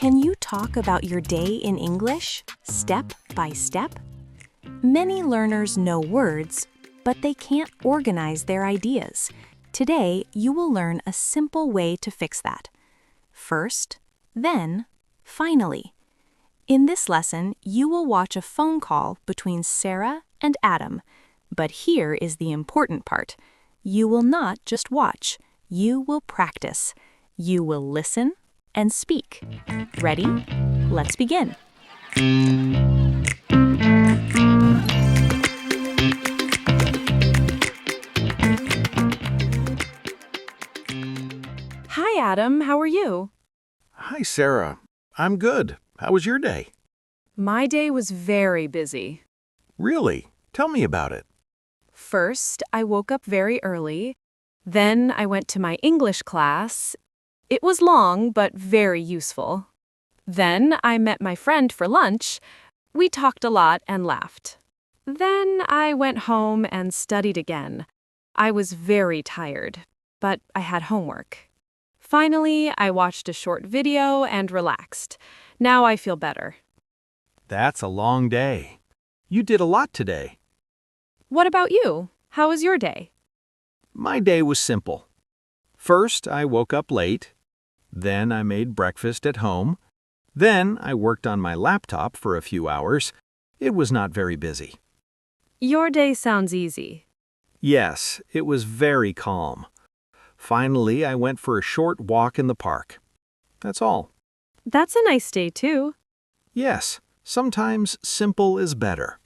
Can you talk about your day in English, step by step? Many learners know words, but they can't organize their ideas. Today, you will learn a simple way to fix that. First, then, finally. In this lesson, you will watch a phone call between Sarah and Adam. But here is the important part. You will not just watch, you will practice. You will listen and speak. Ready? Let's begin. Hi, Adam. How are you? Hi, Sarah. I'm good. How was your day? My day was very busy. Really? Tell me about it. First, I woke up very early. Then I went to my English class. It was long, but very useful. Then I met my friend for lunch. We talked a lot and laughed. Then I went home and studied again. I was very tired, but I had homework. Finally, I watched a short video and relaxed. Now I feel better. That's a long day. You did a lot today. What about you? How was your day? My day was simple. First, I woke up late. Then I made breakfast at home. Then I worked on my laptop for a few hours. It was not very busy. Your day sounds easy. Yes, it was very calm. Finally, I went for a short walk in the park. That's all. That's a nice day, too. Yes, sometimes simple is better.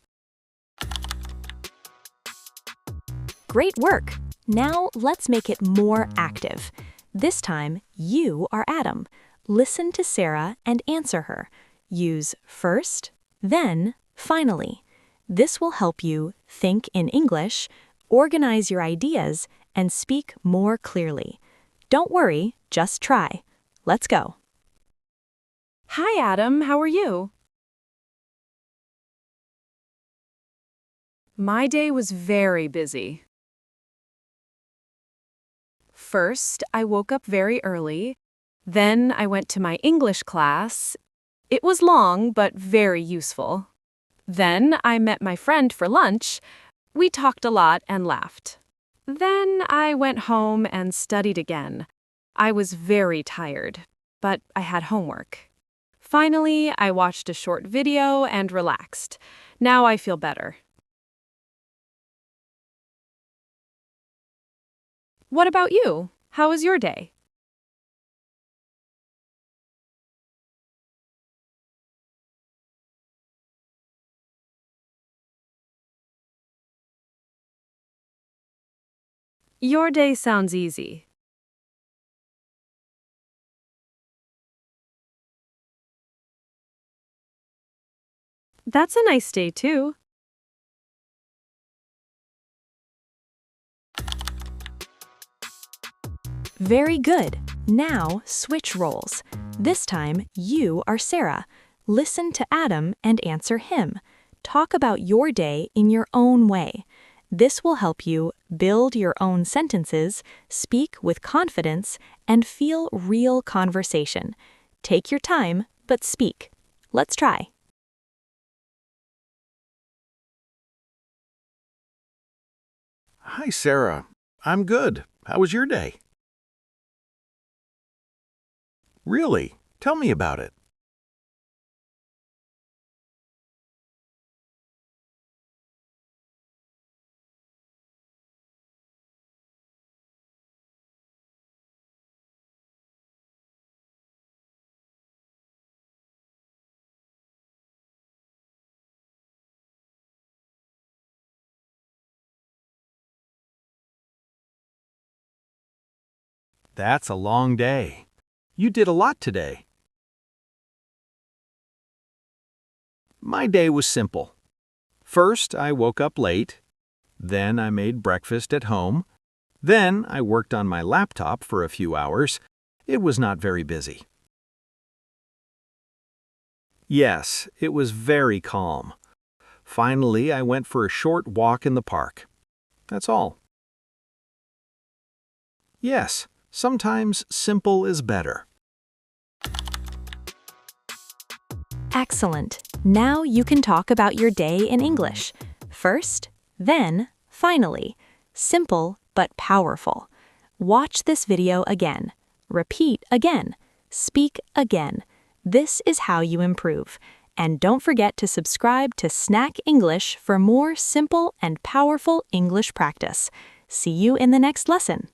Great work! Now let's make it more active. This time, you are Adam. Listen to Sarah and answer her. Use first, then, finally. This will help you think in English, organize your ideas, and speak more clearly. Don't worry, just try. Let's go. Hi, Adam. How are you? My day was very busy. First, I woke up very early. Then I went to my English class. It was long, but very useful. Then I met my friend for lunch. We talked a lot and laughed. Then I went home and studied again. I was very tired, but I had homework. Finally, I watched a short video and relaxed. Now I feel better. What about you? How was your day? Your day sounds easy. That's a nice day, too. Very good. Now switch roles. This time, you are Sarah. Listen to Adam and answer him. Talk about your day in your own way. This will help you build your own sentences, speak with confidence, and feel real conversation. Take your time, but speak. Let's try. Hi, Sarah. I'm good. How was your day? Really? Tell me about it. That's a long day. You did a lot today. My day was simple. First, I woke up late. Then I made breakfast at home. Then I worked on my laptop for a few hours. It was not very busy. Yes, it was very calm. Finally, I went for a short walk in the park. That's all. Yes, sometimes simple is better. Excellent. Now you can talk about your day in English. First, then, finally. Simple but powerful. Watch this video again. Repeat again. Speak again. This is how you improve. And don't forget to subscribe to Snack English for more simple and powerful English practice. See you in the next lesson.